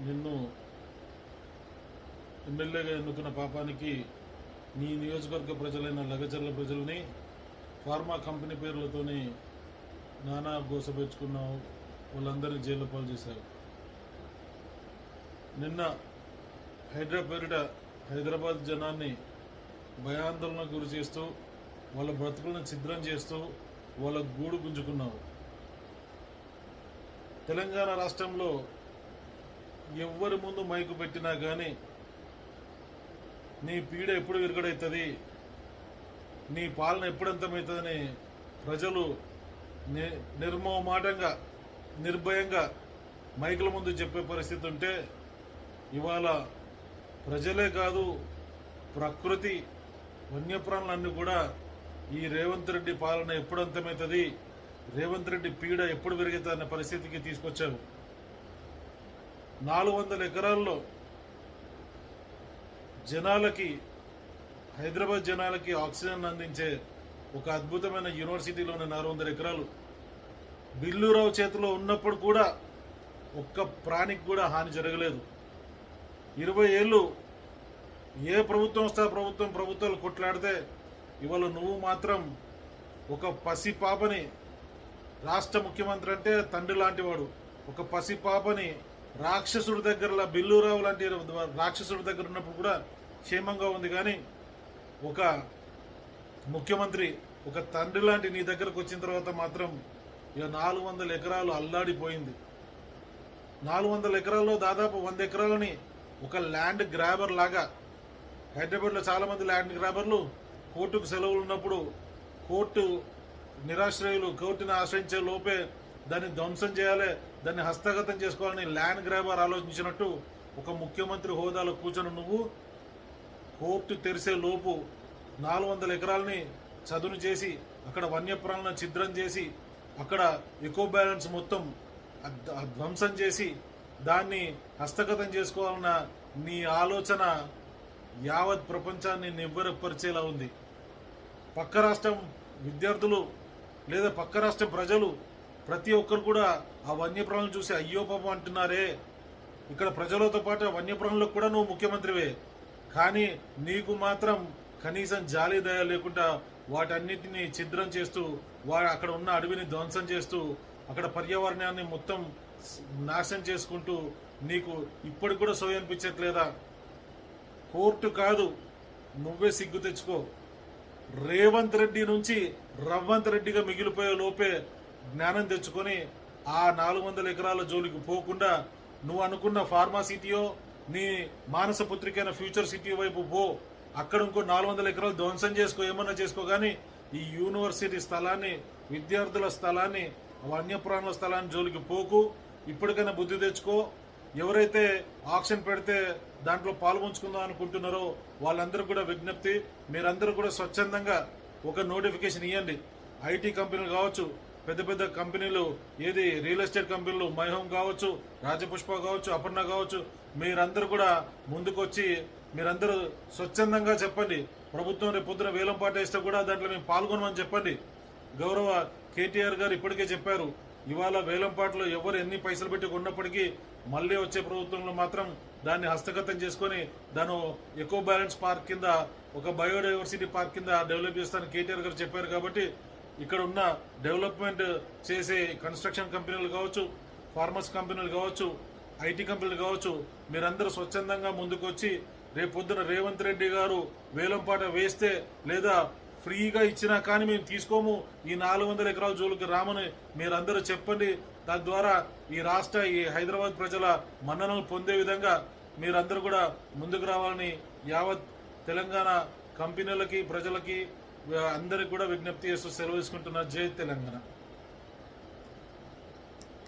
నిన్ను ఎమ్మెల్యేగా ఎన్నుకున్న పాపానికి నీ నియోజకవర్గ ప్రజలైన లగచర్ల ప్రజల్ని ఫార్మా కంపెనీ పేర్లతోని నానా గోసపెచ్చుకున్నావు. వాళ్ళందరినీ జైల్లో పాలు చేశావు. నిన్న హైదరాబాద్ జనాన్ని భయాందోళనకు గురి చేస్తూ వాళ్ళ బ్రతుకులను ఛిద్రం చేస్తూ వాళ్ళ గూడు గుంజుకున్నావు. తెలంగాణ రాష్ట్రంలో ఎవ్వరి ముందు మైకు పెట్టినా కానీ నీ పీడ ఎప్పుడు విరగడవుతుంది, నీ పాలన ఎప్పుడు అంతమవుతుందని ప్రజలు నిర్మోహమాటంగా నిర్భయంగా మైకుల ముందు చెప్పే పరిస్థితి ఉంటే, ఇవాళ ప్రజలే కాదు ప్రకృతి వన్యప్రాణులన్నీ కూడా ఈ రేవంత్ రెడ్డి పాలన ఎప్పుడు అంతమవుతుంది, రేవంత్ రెడ్డి పీడ ఎప్పుడు పెరుగుతుంది అనే పరిస్థితికి తీసుకొచ్చావు. 400 ఎకరాల్లో జనాలకి, హైదరాబాద్ జనాలకి ఆక్సిజన్ అందించే ఒక అద్భుతమైన యూనివర్సిటీలోని 400 ఎకరాలు బిల్లురావు చేతిలో ఉన్నప్పుడు కూడా ఒక్క ప్రాణికి కూడా హాని జరగలేదు. 20 ఏళ్ళు ఏ ప్రభుత్వం వస్తే ప్రభుత్వాలు కొట్లాడితే ఇవాళ నువ్వు మాత్రం ఒక పసిపాపని, రాష్ట్ర ముఖ్యమంత్రి అంటే తండ్రి లాంటి వాడు, ఒక పసిపాపని రాక్షసుడి దగ్గర, బిల్లురావు లాంటి రాక్షసుడి దగ్గర ఉన్నప్పుడు కూడా క్షేమంగా ఉంది. కానీ ఒక ముఖ్యమంత్రి, ఒక తండ్రి లాంటి నీ దగ్గరకు వచ్చిన తర్వాత మాత్రం ఇక 400 ఎకరాలు అల్లాడిపోయింది. 400 ఎకరాల్లో దాదాపు 100 ఎకరాలని ఒక ల్యాండ్ గ్రాబర్ లాగా, హైదరాబాద్లో చాలామంది ల్యాండ్ గ్రాబర్లు కోర్టుకు సెలవులు ఉన్నప్పుడు కోర్టు నిరాశ్రయులు కోర్టుని ఆశ్రయించే లోపే దాన్ని ధ్వంసం చేయాలి, దాన్ని హస్తగతం చేసుకోవాలని ల్యాండ్ గ్రాబర్ ఆలోచించినట్టు ఒక ముఖ్యమంత్రి హోదాలో కూర్చొని నువ్వు కోర్టు తెరిసే లోపు 400 ఎకరాలని చదును చేసి అక్కడ వన్యప్రాణులను ఛిద్రం చేసి అక్కడ ఎకో బ్యాలెన్స్ మొత్తం ధ్వంసం చేసి దాన్ని హస్తగతం చేసుకోవాలన్న నీ ఆలోచన యావత్ ప్రపంచాన్ని నివ్వెరపరిచేలా ఉంది. పక్క రాష్ట్రం విద్యార్థులు లేదా పక్క రాష్ట్ర ప్రజలు ప్రతి ఒక్కరు కూడా ఆ వన్యప్రాణులను చూసి అయ్యో పాపం అంటున్నారే. ఇక్కడ ప్రజలతో పాటు వన్యప్రాణులకు కూడా నువ్వు ముఖ్యమంత్రివే, కానీ నీకు మాత్రం కనీసం జాలి దయ లేకుండా వాటన్నిటిని ఛిద్రం చేస్తూ అక్కడ ఉన్న అడవిని ధ్వంసం చేస్తూ అక్కడ పర్యావరణాన్ని మొత్తం నాశనం చేసుకుంటూ నీకు ఇప్పటికి కూడా సోయి అనిపించట్లేదా? కోర్టు కాదు, నువ్వే సిగ్గు తెచ్చుకో. రేవంత్ రెడ్డి నుంచి రవ్వంత్ రెడ్డిగా మిగిలిపోయే లోపే జ్ఞానం తెచ్చుకొని ఆ 400 ఎకరాల జోలికి పోకుండా నువ్వు అనుకున్న ఫార్మా సిటీయో నీ మానస పుత్రికైన ఫ్యూచర్ సిటీ వైపు పో. అక్కడ ఇంకో 400 ఎకరాలు ధ్వంసం చేసుకో, ఏమన్నా చేసుకో, కానీ ఈ యూనివర్సిటీ స్థలాన్ని, విద్యార్థుల స్థలాన్ని, వన్యప్రాణుల స్థలాన్ని జోలికి పోకు. ఇప్పటికైనా బుద్ధి తెచ్చుకో. ఎవరైతే ఆక్షన్ పెడితే దాంట్లో పాల్పంచుకుందాం అనుకుంటున్నారో వాళ్ళందరూ కూడా విజ్ఞప్తి, మీరందరూ కూడా స్వచ్ఛందంగా ఒక నోటిఫికేషన్ ఇవ్వండి. ఐటీ కంపెనీలు కావచ్చు, పెద్ద పెద్ద కంపెనీలు, ఏది రియల్ ఎస్టేట్ కంపెనీలు, మైహోమ్ కావచ్చు, రాజపుష్ప కావచ్చు, అపర్ణ కావచ్చు, మీరందరూ కూడా ముందుకొచ్చి మీరందరూ స్వచ్ఛందంగా చెప్పండి. ప్రభుత్వం రేపు పొద్దున వేలం పాట వేస్తే కూడా దాంట్లో మేము పాల్గొనమని చెప్పండి. గౌరవ కేటీఆర్ గారు ఇప్పటికే చెప్పారు, ఇవాళ వేలంపాటలో ఎవరు ఎన్ని పైసలు పెట్టి కొన్నప్పటికీ మళ్ళీ వచ్చే ప్రభుత్వంలో మాత్రం దాన్ని హస్తగతం చేసుకొని దాన్ని ఎకో బ్యాలెన్స్ పార్క్ కింద, ఒక బయోడైవర్సిటీ పార్క్ కింద డెవలప్ చేస్తానని కేటీఆర్ గారు చెప్పారు. కాబట్టి ఇక్కడ ఉన్న డెవలప్మెంట్ చేసే కన్స్ట్రక్షన్ కంపెనీలు కావచ్చు, ఫార్మర్స్ కంపెనీలు కావచ్చు, ఐటీ కంపెనీలు కావచ్చు, మీరందరూ స్వచ్ఛందంగా ముందుకొచ్చి రేపు పొద్దున రేవంత్ రెడ్డి గారు వేలంపాట వేస్తే లేదా ఫ్రీగా ఇచ్చినా కానీ మేము తీసుకోము, ఈ 400 ఎకరాల జోలికి రామని మీరందరూ చెప్పండి. తద్వారా ఈ హైదరాబాద్ ప్రజల మన్ననలు పొందే విధంగా మీరందరూ కూడా ముందుకు రావాలని యావత్ తెలంగాణ కంపెనీలకి, ప్రజలకి అందరికి కూడా విజ్ఞప్తి చేస్తూ సెలవు తీసుకుంటున్నారు. జై తెలంగాణ.